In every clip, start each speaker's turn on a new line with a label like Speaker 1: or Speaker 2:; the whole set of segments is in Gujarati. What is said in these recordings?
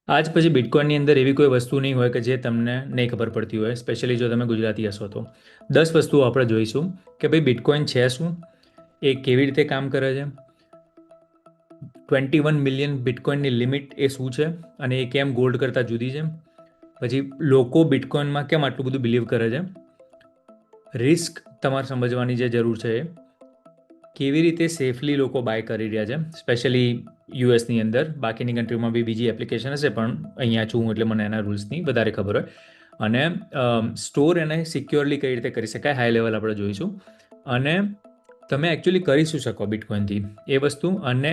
Speaker 1: આજ પછી બિટકોઇનની અંદર એવી કોઈ વસ્તુ નહીં હોય કે જે તમને નહીં ખબર પડતી હોય, સ્પેશિયલી જો તમે ગુજરાતી હશો તો. 10 વસ્તુઓ આપણે જોઈશું કે ભાઈ બિટકોઇન છે શું, એ કેવી રીતે કામ કરે છે, 21 મિલિયન બિટકોઇનની લિમિટ એ શું છે અને એ કેમ ગોલ્ડ કરતાં જુદી છે. પછી લોકો બિટકોઇનમાં કેમ આટલું બધું બિલીવ કરે છે, રિસ્ક તમારે સમજવાની જે જરૂર છે, એ કેવી રીતે સેફલી લોકો બાય કરી રહ્યા છે, સ્પેશિયલી યુએસની અંદર. બાકીની કન્ટ્રીમાં બી બીજી એપ્લિકેશન હશે, પણ અહીંયા છું એટલે મને એના રૂલ્સની વધારે ખબર હોય. અને સ્ટોર એને સિક્યોરલી કઈ રીતે કરી શકાય, હાઈ લેવલ આપણે જોઈશું. અને તમે એકચ્યુઅલી કરી શું શકો બિટકોઇનથી એ વસ્તુ. અને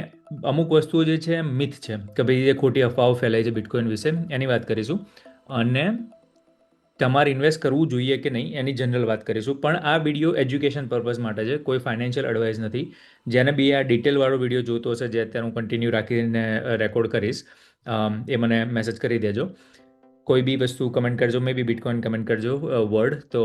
Speaker 1: અમુક વસ્તુઓ જે છે મિથ છે કે ભાઈ એ ખોટી અફવાઓ ફેલાય છે બિટકોઇન વિશે, એની વાત કરીશું. અને તમારે ઇન્વેસ્ટ કરવું જોઈએ કે નહીં એની જનરલ વાત કરીશું. પણ આ વિડીયો એજ્યુકેશન પર્પઝ માટે છે, કોઈ ફાઇનાન્શિયલ એડવાઇસ નથી. જેને બી આ ડિટેલવાળો વિડીયો જોતો હશે, જે અત્યારે હું કન્ટિન્યુ રાખીને રેકોર્ડ કરીશ, એ મને મેસેજ કરી દેજો. કોઈ બી વસ્તુ કમેન્ટ કરજો, મે બી બિટકોઇન કમેન્ટ કરજો વર્ડ, તો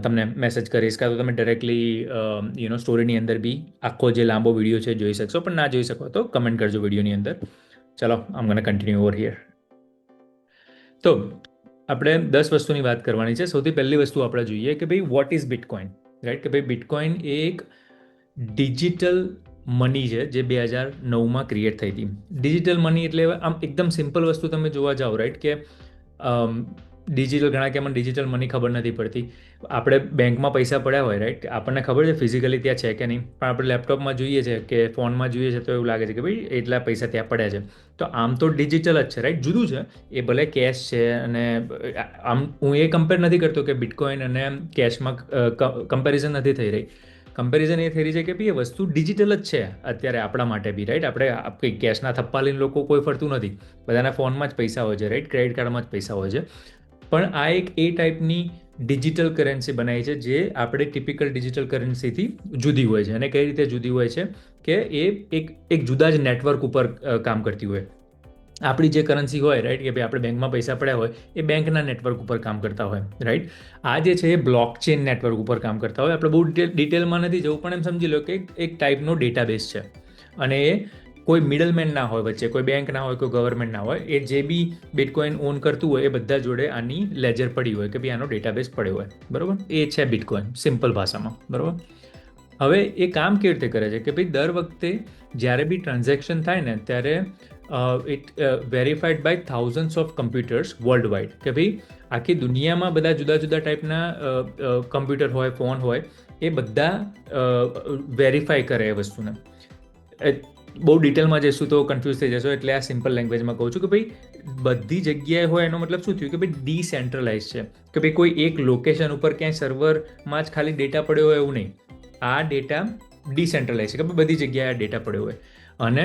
Speaker 1: તમને મેસેજ કરીશ. કાં તો તમે ડાયરેક્ટલી સ્ટોરીની અંદર બી આખો જે લાંબો વિડીયો છે જોઈ શકશો, પણ ના જોઈ શકો તો કમેન્ટ કરજો વિડીયોની અંદર. ચલો, આમ ગોના કન્ટિન્યુ ઓવર હિયર. તો આપણે 10 વસ્તુની વાત કરવાની છે. સૌથી પહેલી વસ્તુ આપણે જોઈએ કે ભાઈ વોટ ઇઝ બિટકોઇન, રાઈટ? કે ભાઈ બિટકોઇન એ એક ડિજિટલ મની છે જે 2009માં ક્રિએટ થઈ હતી. ડિજિટલ મની એટલે આમ એકદમ સિમ્પલ વસ્તુ તમે જોવા જાઓ, રાઈટ, કે ડિજિટલ, ઘણા કે મને ડિજિટલ મની ખબર નથી પડતી. આપણે બેંકમાં પૈસા પડ્યા હોય, રાઈટ, આપણને ખબર છે ફિઝિકલી ત્યાં છે કે નહીં, પણ આપણે લેપટોપમાં જોઈએ છે કે ફોનમાં જોઈએ છે તો એવું લાગે છે કે ભાઈ એટલા પૈસા ત્યાં પડ્યા છે. તો આમ તો ડિજિટલ જ છે, રાઈટ, જુદું છે. એ ભલે કેશ છે. અને આમ હું એ કમ્પેર નથી કરતો કે બિટકોઇન અને કેશમાં કમ્પેરિઝન નથી થઈ રહી. કમ્પેરિઝન એ થઈ રહી છે કે ભાઈ એ વસ્તુ ડિજિટલ જ છે અત્યારે આપણા માટે બી, રાઈટ. આપણે કંઈ કેશના થપ્પા લઈને લોકો કોઈ ફરતું નથી, બધાના ફોનમાં જ પૈસા હોય છે, રાઈટ, ક્રેડિટ કાર્ડમાં જ પૈસા હોય છે. પણ આ એક એ ટાઈપની ડિજિટલ કરન્સી બનાવી છે જે આપણે ટિપિકલ ડિજિટલ કરન્સીથી જુદી હોય છે. અને કઈ રીતે જુદી હોય છે કે એ એક જુદા જ નેટવર્ક ઉપર કામ કરતી હોય. આપણી જે કરન્સી હોય, રાઈટ, કે ભાઈ આપણે બેંકમાં પૈસા પડ્યા હોય, એ બેંકના નેટવર્ક ઉપર કામ કરતા હોય, રાઈટ. આ જે છે એ બ્લોકચેન નેટવર્ક ઉપર કામ કરતા હોય. આપણે બહુ ડિટેલમાં નથી જવું, પણ એમ સમજી લો કે એક ટાઈપનો ડેટાબેઝ છે. અને એ કોઈ મિડલમેન ના હોય વચ્ચે, કોઈ બેંક ના હોય, કોઈ ગવર્મેન્ટ ના હોય. એ જે બી બિટકોઇન ઓન કરતું હોય એ બધા જોડે આની લેજર પડી હોય કે ભાઈ આનો ડેટાબેઝ પડ્યો હોય, બરાબર. એ છે બિટકોઇન સિમ્પલ ભાષામાં, બરાબર. હવે એ કામ કેવી રીતે કરે છે કે ભાઈ દર વખતે જ્યારે બી ટ્રાન્ઝેક્શન થાય ને ત્યારે it verified by thousands of computers world wide. કે ભાઈ આખી દુનિયામાં બધા જુદા જુદા ટાઈપના કમ્પ્યુટર હોય, ફોન હોય, એ બધા વેરીફાઈ કરે એ વસ્તુને. બહુ ડિટેલમાં જઈશું તો કન્ફ્યુઝ થઈ જશો, એટલે આ સિમ્પલ લેંગ્વેજમાં કહું છું કે ભાઈ બધી જગ્યાએ હોય એનો મતલબ શું થયું કે ભાઈ ડિસેન્ટ્રલાઇઝ છે. કે ભાઈ કોઈ એક લોકેશન ઉપર ક્યાંય સર્વરમાં જ ખાલી ડેટા પડ્યો હોય એવું નહીં. આ ડેટા ડિસેન્ટ્રલાઇઝ છે કે ભાઈ બધી જગ્યાએ આ ડેટા પડ્યો હોય. અને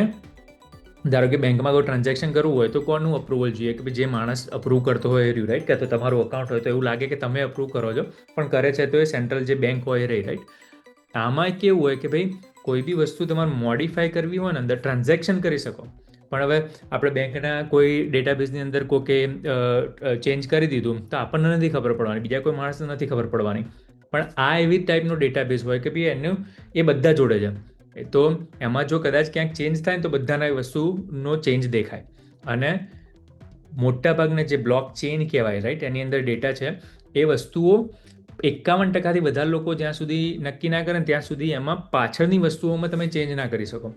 Speaker 1: ધારો કે બેંકમાં કોઈ ટ્રાન્ઝેક્શન કરવું હોય તો કોનું અપ્રુવલ જોઈએ કે ભાઈ જે માણસ અપ્રૂવ કરતો હોય એ રહ્યું, રાઈટ. કે તો તમારું અકાઉન્ટ હોય તો એવું લાગે કે તમે અપ્રૂવ કરો છો, પણ કરે છે તો એ સેન્ટ્રલ જે બેંક હોય એ રહી, રાઈટ. આમાં કેવું હોય કે ભાઈ કોઈ બી વસ્તુ તમારે મોડિફાઈ કરવી હોય ને અંદર ટ્રાન્ઝેક્શન કરી શકો. પણ હવે આપણે બેંકના કોઈ ડેટાબેઝની અંદર કોકે ચેન્જ કરી દીધું તો આપણને નથી ખબર પડવાની, બીજા કોઈ માણસને નથી ખબર પડવાની. પણ આ એવી ટાઈપનો ડેટાબેઝ હોય કે ભાઈ એનું એ બધા જોડે છે. તો એમાં જો કદાચ ક્યાંક ચેન્જ થાય ને તો બધાના એ વસ્તુનો ચેન્જ દેખાય. અને મોટાભાગના જે બ્લોક ચેઇન કહેવાય, રાઈટ, એની અંદર ડેટા છે, એ વસ્તુઓ 51%થી વધારે લોકો જ્યાં સુધી નક્કી ના કરે ત્યાં સુધી એમાં પાછળની વસ્તુઓમાં તમે ચેન્જ ના કરી શકો.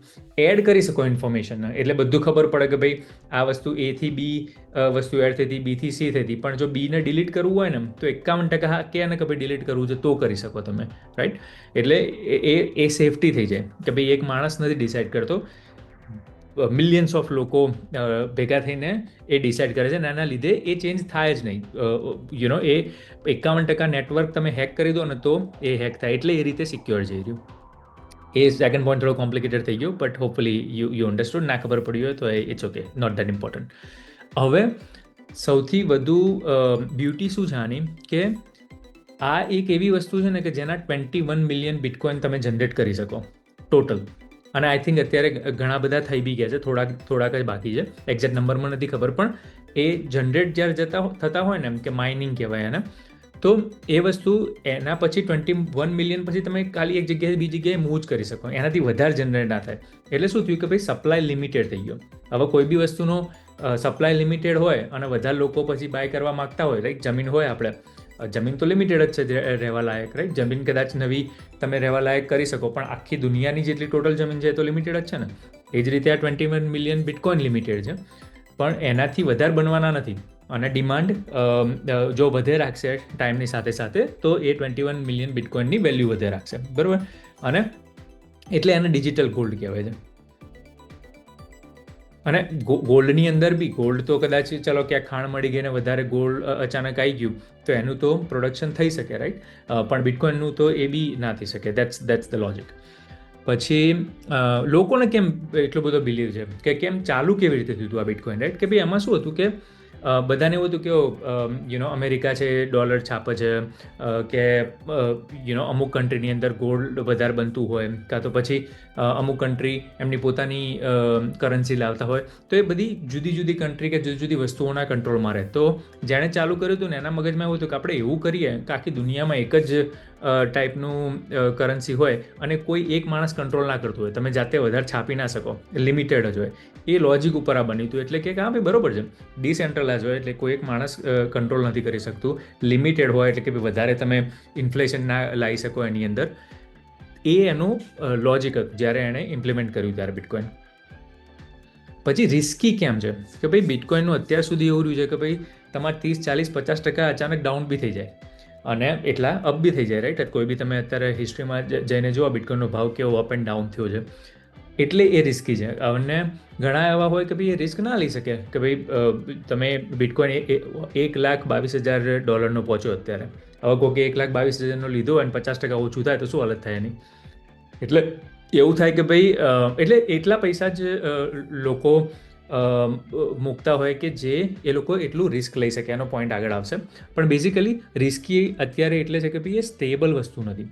Speaker 1: એડ કરી શકો ઇન્ફોર્મેશન, એટલે બધું ખબર પડે કે ભાઈ આ વસ્તુ એ થી બી વસ્તુ એડ થઈ હતી, બી થી સી થઈ હતી. પણ જો બીને ડિલીટ કરવું હોય ને તો 51% કે ને કે ભાઈ ડિલીટ કરવું છે તો કરી શકો તમે, રાઈટ. એટલે એ સેફટી થઈ જાય કે ભાઈ એક માણસ નથી ડિસાઇડ કરતો, મિલિયન્સ ઓફ લોકો ભેગા થઈને એ ડિસાઇડ કરે છે. અને એના લીધે એ ચેન્જ થાય જ નહીં. એ 51% નેટવર્ક તમે હેક કરી દો ને તો એ હેક થાય, એટલે એ રીતે સિક્યોર જઈ રહ્યું. એ સેકન્ડ પોઈન્ટ થોડો કોમ્પ્લિકેટેડ થઈ ગયો, બટ હોપફુલી યુ અન્ડરસ્ટુડ. ના ખબર પડી હોય તો it's okay, not that important. હવે સૌથી વધુ બ્યુટી શું છે આની, કે આ એક એવી વસ્તુ છે ને કે જેના 21 મિલિયન બિટકોઇન તમે જનરેટ કરી શકો ટોટલ. અને આઈ થિંક અત્યારે ઘણા બધા થઈ બી ગયા છે, થોડાક જ બાકી છે. એક્ઝેક્ટ નંબરમાં નથી ખબર, પણ એ જનરેટ જ્યારે થતા હોય ને, એમ કે માઇનિંગ કહેવાય એને, તો એ વસ્તુ એના પછી 21 મિલિયન પછી તમે ખાલી એક જગ્યાએ બીજી જગ્યાએ મૂવ જ કરી શકો, એનાથી વધારે જનરેટ ના થાય. એટલે શું થયું કે ભાઈ સપ્લાય લિમિટેડ થઈ ગયો. હવે કોઈ બી વસ્તુનો સપ્લાય લિમિટેડ હોય અને વધારે લોકો પછી બાય કરવા માગતા હોય, રાઈટ? જમીન હોય આપણે, જમીન તો લિમિટેડ જ છે રહેવા લાયક, રાઈટ? જમીન કદાચ નવી તમે રહેવા લાયક કરી શકો, પણ આખી દુનિયાની જેટલી ટોટલ જમીન છે એ તો લિમિટેડ જ છે ને. એ જ રીતે આ 21 મિલિયન બિટકોઇન લિમિટેડ છે, પણ એનાથી વધારે બનવાના નથી. અને ડિમાન્ડ જો વધે રાખશે ટાઈમની સાથે સાથે, તો એ 21 મિલિયન બિટકોઇનની વેલ્યુ વધે રાખશે, બરાબર? અને એટલે એને ડિજિટલ ગોલ્ડ કહેવાય છે. અને ગોલ્ડની અંદર બી, ગોલ્ડ તો કદાચ ચલો ક્યાંક ખાણ મળી ગઈ ને વધારે ગોલ્ડ અચાનક આવી ગયું તો એનું તો પ્રોડક્શન થઈ શકે, રાઈટ? પણ બિટકોઇનનું તો એ બી ના થઈ શકે. That's the logic. પછી લોકોને કેમ એટલો બધો બિલીવ છે, કે કેમ ચાલુ કેવી રીતે થયું હતું આ બિટકોઇન, રાઈટ? કે ભાઈ એમાં શું હતું કે બધાને એવું હતું કે અમેરિકા છે ડોલર છાપે છે, કે અમુક કન્ટ્રીની અંદર ગોલ્ડ વધારે બનતું હોય, કાં તો પછી અમુક કન્ટ્રી એમની પોતાની કરન્સી લાવતા હોય, તો એ બધી જુદી જુદી કન્ટ્રી કે જુદી જુદી વસ્તુઓના કંટ્રોલમાં રહે. તો જેણે ચાલુ કર્યું હતું ને એના મગજમાં એવું હતું કે આપણે એવું કરીએ કે આખી દુનિયામાં એક જ ટાઈપનું કરન્સી હોય અને કોઈ એક માણસ કંટ્રોલ ના કરતું હોય, તમે જાતે વધારે છાપી ના શકો, લિમિટેડ જ હોય. એ લોજિક ઉપર આ બન્યું હતું. એટલે કે હા ભાઈ બરોબર છે, ડિસેન્ટ્રલાઇઝ હોય એટલે કોઈ એક માણસ કંટ્રોલ નથી કરી શકતું, લિમિટેડ હોય એટલે કે વધારે તમે ઇન્ફ્લેશન ના લાવી શકો એની અંદર. એ એનું લોજિક હતું જ્યારે એણે ઇમ્પ્લિમેન્ટ કર્યું ત્યારે બિટકોઇન. પછી રિસ્કી કેમ છે કે ભાઈ બિટકોઇનનું અત્યાર સુધી એવું રહ્યું છે કે ભાઈ તમારે 30, 40, 50% અચાનક ડાઉન બી થઈ જાય અને એટલા અપ બી થઈ જાય, રાઈટ? કોઈ બી તમે અત્યારે હિસ્ટ્રીમાં જઈને જુઓ બિટકોઇનનો ભાવ કેવો અપ એન્ડ ડાઉન થયો છે. એટલે એ રિસ્કી છે. અને ઘણા એવા હોય કે ભાઈ એ રિસ્ક ના લઈ શકે, કે ભાઈ તમે બિટકોઇન $1,22,000 પહોંચ્યો અત્યારે, હવે કોઈ 1,22,000 લીધો અને 50% ઓછું થાય તો શું હાલત થાય એની? એટલે એવું થાય કે ભાઈ એટલે એટલા પૈસા જ લોકો મૂકતા હોય કે જે એ લોકો એટલું રિસ્ક લઈ શકે, એનો પોઈન્ટ આગળ આવશે. પણ બેઝિકલી રિસ્કી અત્યારે એટલે છે કે ભાઈ એ સ્ટેબલ વસ્તુ નથી.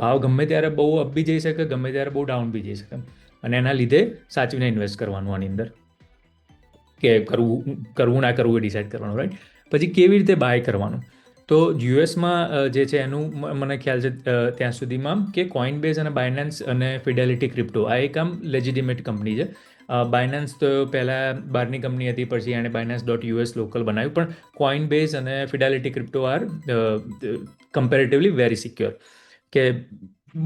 Speaker 1: ભાવ ગમે ત્યારે બહુ અપ બી જઈ શકે, ગમે ત્યારે બહુ ડાઉન બી જઈ શકે, અને એના લીધે સાચવીને ઇન્વેસ્ટ કરવાનું આની અંદર, કે કરવું ના કરવું એ ડિસાઇડ કરવાનું, રાઈટ? પછી કેવી રીતે બાય કરવાનું? તો યુએસમાં જે છે એનું મને ખ્યાલ છે ત્યાં સુધીમાં કે કોઇનબેઝ અને બાયનાન્સ અને ફિડેલિટી ક્રિપ્ટો આ એક આમ લેજિટિમેટ કંપની છે. બાયનાન્સ તો પહેલાં બહારની કંપની હતી, પછી એણે બાયનાન્સ.US લોકલ બનાવ્યું, પણ કોઇનબેઝ અને Fidelity crypto are comparatively very secure, કે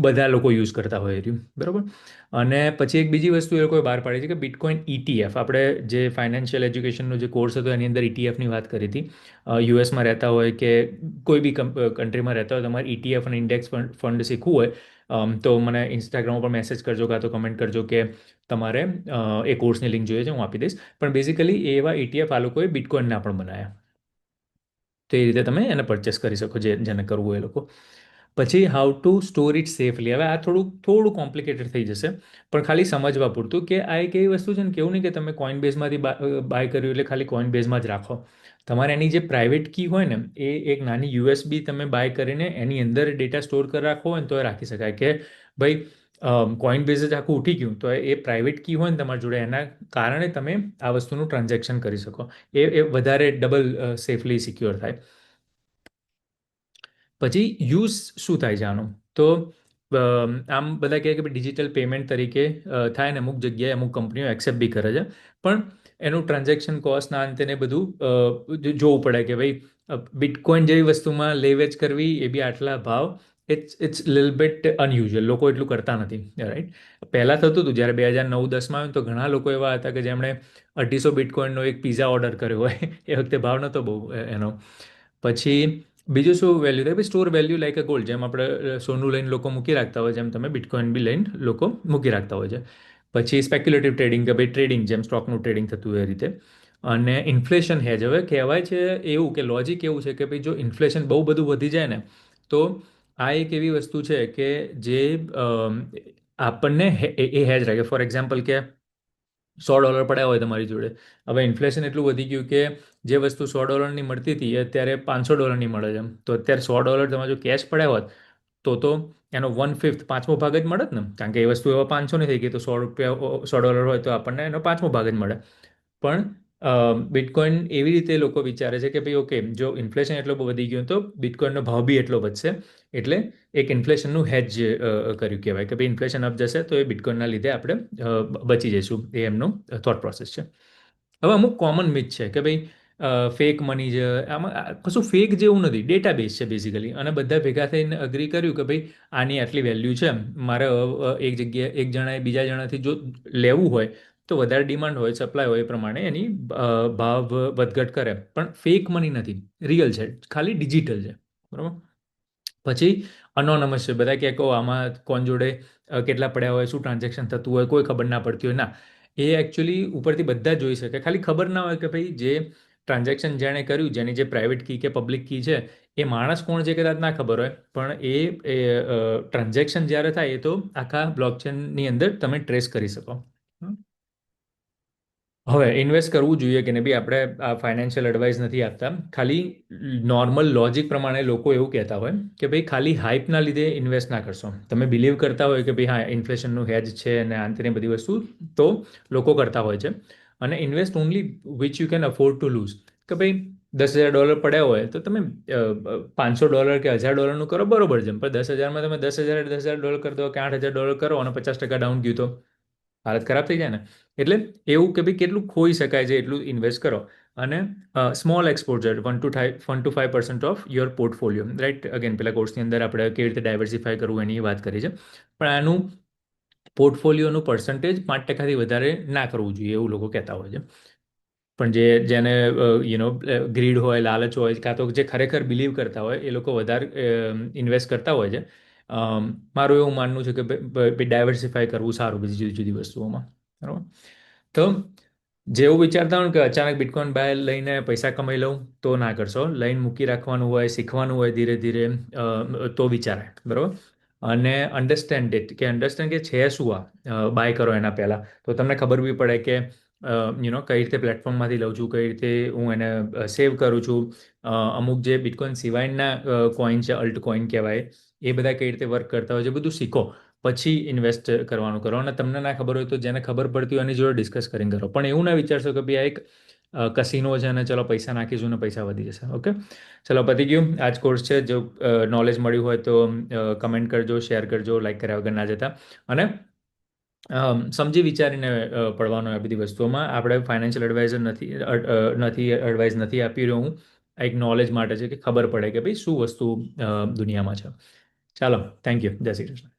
Speaker 1: બધા લોકો યુઝ કરતા હોય રહ્યું, બરાબર? અને પછી એક બીજી વસ્તુ એ લોકોએ બહાર પાડી છે કે બિટકોઇન ETF. આપણે જે ફાઇનાન્શિયલ એજ્યુકેશનનો જે કોર્સ હતો એની અંદર ETFની વાત કરી હતી. યુએસમાં રહેતા હોય કે કોઈ બી કન્ટ્રીમાં રહેતા હોય, તમારે ETF અને ઇન્ડેક્સ ફંડ શીખવું હોય તો મને ઇન્સ્ટાગ્રામ ઉપર મેસેજ કરજો, કાં તો કમેન્ટ કરજો કે તમારે એ કોર્સની લિંક જોઈએ છે, હું આપી દઈશ. પણ બેઝિકલી એવા ETF આ લોકોએ બિટકોઇનના પણ બનાવ્યા, તો એ રીતે તમે એને પરચેસ કરી શકો, જેને કરવું હોય એ લોકો. પછી how to store it safely. હવે આ થોડું કોમ્પ્લિકેટેડ થઈ જશે, પણ ખાલી સમજવા પૂરતું કે આ એક એવી વસ્તુ છે ને, કેવું નહીં કે તમે કોઇનબેઝમાંથી બાય કર્યું એટલે ખાલી કોઇનબેઝમાં જ રાખો. તમારે એની જે પ્રાઇવેટ કી હોય ને, એ એક નાની USB તમે બાય કરીને એની અંદર ડેટા સ્ટોર કરી રાખવો હોય ને તો એ રાખી શકાય. કે ભાઈ કોઇનબેઝ જ આખું ઉઠી ગયું તો એ પ્રાઇવેટ કી હોય ને તમારી જોડે, એના કારણે તમે આ વસ્તુનું ટ્રાન્ઝેક્શન કરી શકો. એ વધારે ડબલ સેફલી સિક્યોર થાય. પછી યુઝ શું થાય છે આનો? તો આમ બધા કહે કે ભાઈ ડિજિટલ પેમેન્ટ તરીકે થાય ને, અમુક જગ્યાએ અમુક કંપનીઓ એક્સેપ્ટ બી કરે છે, પણ એનું ટ્રાન્ઝેક્શન કોસ્ટના અંતે ને બધું જોવું પડે કે ભાઈ બિટકોઇન જેવી વસ્તુમાં લેવેચ કરવી, એ બી આટલા ભાવ, ઇટ્સ લિલ બિટ અનયુઝ્યુઅલ. લોકો એટલું કરતા નથી, રાઈટ? પહેલાં થતું હતું જ્યારે 2009-10માં આવ્યું તો ઘણા લોકો એવા હતા કે જેમણે 250 બિટકોઇનનો એક પિઝા ઓર્ડર કર્યો હોય. એ વખતે ભાવ નહોતો બહુ એનો. પછી બીજું શું વેલ્યુ થાય? ભાઈ સ્ટોર વેલ્યુ લાઈક અ ગોલ્ડ. જેમ આપણે સોનું લઈને લોકો મૂકી રાખતા હોય, જેમ તમે બિટકોઇન બી લઈને લોકો મૂકી રાખતા હોય છે. પછી સ્પેક્યુલેટિવ ટ્રેડિંગ, કે ભાઈ ટ્રેડિંગ જેમ સ્ટોકનું ટ્રેડિંગ થતું હોય એ રીતે. અને ઇન્ફ્લેશન હેજ. હવે કહેવાય છે એવું કે લોજિક એવું છે કે ભાઈ જો ઇન્ફ્લેશન બહુ બધું વધી જાય ને, તો આ એક એવી વસ્તુ છે કે જે આપણને એ હેજ રાખે. ફોર એક્ઝામ્પલ કે $100 પડ્યા હોય તમારી જોડે, હવે ઇન્ફ્લેશન એટલું વધી ગયું કે જે વસ્તુ $100ની મળતી હતી એ અત્યારે $500ની મળે છે. તો અત્યારે $100 તમારે જો કેશ પડ્યા હોત તો એનો 1/5, પાંચમો ભાગ જ મળે ને, કારણ કે એ વસ્તુ એવા 500ની થઈ ગઈ તો $100 હોય તો આપણને એનો પાંચમો ભાગ જ મળે. પણ બિટકોઇન એવી રીતે લોકો વિચારે છે કે ભાઈ ઓકે, જો ઇન્ફ્લેશન એટલો વધી ગયો તો બિટકોઇનનો ભાવ બી એટલો વધશે, એટલે એક ઇન્ફ્લેશનનું હેજ કર્યું કહેવાય, કે ભાઈ ઇન્ફ્લેશન અપ જશે તો એ બિટકોઇનના લીધે આપણે બચી જઈશું. એ એમનો થોટ પ્રોસેસ છે. હવે અમુક કોમન મિથ છે કે ભાઈ ફેક મની છે, આમાં કશું ફેક જેવું નથી, ડેટાબેઝ છે બેઝિકલી, અને બધા ભેગા થઈને અગ્રી કર્યું કે ભાઈ આની આટલી વેલ્યુ છે, મારે એક જગ્યાએ એક જણાએ બીજા જણાથી જો લેવું હોય તો વધારે ડિમાન્ડ હોય, સપ્લાય હોય, એ પ્રમાણે એની ભાવ વધઘટ કરે, પણ ફેક મની નથી, રિયલ છે, ખાલી ડિજિટલ છે. બરાબર. પછી અનોનમસ છે, બધા કહે કહો આમાં કોણ જોડે કેટલા પડ્યા હોય, શું ટ્રાન્ઝેક્શન થતું હોય, કોઈ ખબર ના પડતી હોય. ના, એ એકચ્યુઅલી ઉપરથી બધા જોઈ શકે, ખાલી ખબર ના હોય કે ભાઈ જે ટ્રાન્ઝેક્શન જેણે કર્યું, જેની જે પ્રાઇવેટ કી કે પબ્લિક કી છે, એ માણસ કોણ છે કદાચ ના ખબર હોય, પણ એ ટ્રાન્ઝેક્શન જ્યારે થાય એ તો આખા બ્લોકચેનની અંદર તમે ટ્રેસ કરી શકો. હવે ઇન્વેસ્ટ કરવું જોઈએ કે નહીં બી, આપણે આ ફાઇનાન્શિયલ એડવાઇસ નથી આપતા, ખાલી નોર્મલ લોજિક પ્રમાણે લોકો એવું કહેતા હોય કે ભાઈ ખાલી હાઇપના લીધે ઇન્વેસ્ટ ના કરશો. તમે બિલીવ કરતા હોય કે ભાઈ હા ઇન્ફ્લેશનનું હેજ છે અને આંતરની બધી વસ્તુ, તો લોકો કરતા હોય છે. અને invest only which you can afford to lose, કે ભાઈ $10,000 પડ્યા હોય તો તમે $500 કે $1,000નું કરો, બરોબર છે, પણ 10,000માં તમે 10,000 $10,000 કરી દો કે $8,000 કરો અને 50% ડાઉન ગયું તો હાલત ખરાબ થઈ જાય ને. એટલે એવું કે ભાઈ કેટલું ખોઈ શકાય છે એટલું ઇન્વેસ્ટ કરો. અને small exposure 1 to 5% of your portfolio, right. Again પેલા કોર્સની અંદર આપણે કેવી રીતે ડાયવર્સિફાય કરવું એની વાત કરી છે, પણ આનું પોર્ટફોલિયોનું પર્સન્ટેજ 5%થી વધારે ના કરવું જોઈએ એવું લોકો કહેતા હોય છે. પણ જેને ગ્રીડ હોય, લાલચ હોય, કાં તો જે ખરેખર બિલીવ કરતા હોય એ લોકો વધારે ઇન્વેસ્ટ કરતા હોય છે. મારું એવું માનવું છે કે ડાયવર્સિફાય કરવું સારું બધી જુદી જુદી વસ્તુઓમાં. બરાબર. તો જેવું વિચારતા હોય કે અચાનક બિટકોઇન બાય લઈને પૈસા કમાઈ લઉં, તો ના કરશો. લઈને મૂકી રાખવાનું હોય, શીખવાનું હોય ધીરે ધીરે, તો વિચારાય. બરાબર. અને અન્ડરસ્ટેન્ડ ઇટ, કે અન્ડરસ્ટેન્ડ કે છે શું આ, બાય કરો એના પહેલાં તો તમને ખબર બી પડે કે કઈ રીતે પ્લેટફોર્મમાંથી લઉં છું, કઈ રીતે હું એને સેવ કરું છું. અમુક જે બિટકોઇન સિવાયના કોઈન છે, અલ્ટ કોઈન કહેવાય, એ બધા કઈ રીતે વર્ક કરતા હોય છે બધું શીખો, પછી ઇન્વેસ્ટ કરવાનું કરો. અને તમને ના ખબર હોય તો જેને ખબર પડતી હોય એની જોડે ડિસ્કસ કરીને કરો, પણ એવું ના વિચારશો કે ભાઈ આ એક કસિનો છે અને ચલો પૈસા નાખીશું ને પૈસા વધી જશે. ઓકે, ચલો પતી ગયું. આ જ કોર્સ છે. જો નોલેજ મળ્યું હોય તો કમેન્ટ કરજો, શેર કરજો, લાઈક કર્યા વગર ના જતા. અને સમજી વિચારીને પડવાનું આ બધી વસ્તુઓમાં. આપણે ફાઇનાન્શિયલ એડવાઇઝર નથી એડવાઇસ નથી આપી રહ્યો હું. આ એક નોલેજ માટે છે કે ખબર પડે કે ભાઈ શું વસ્તુ દુનિયામાં છે. ચાલો, થેન્ક યુ. જય શ્રી કૃષ્ણ.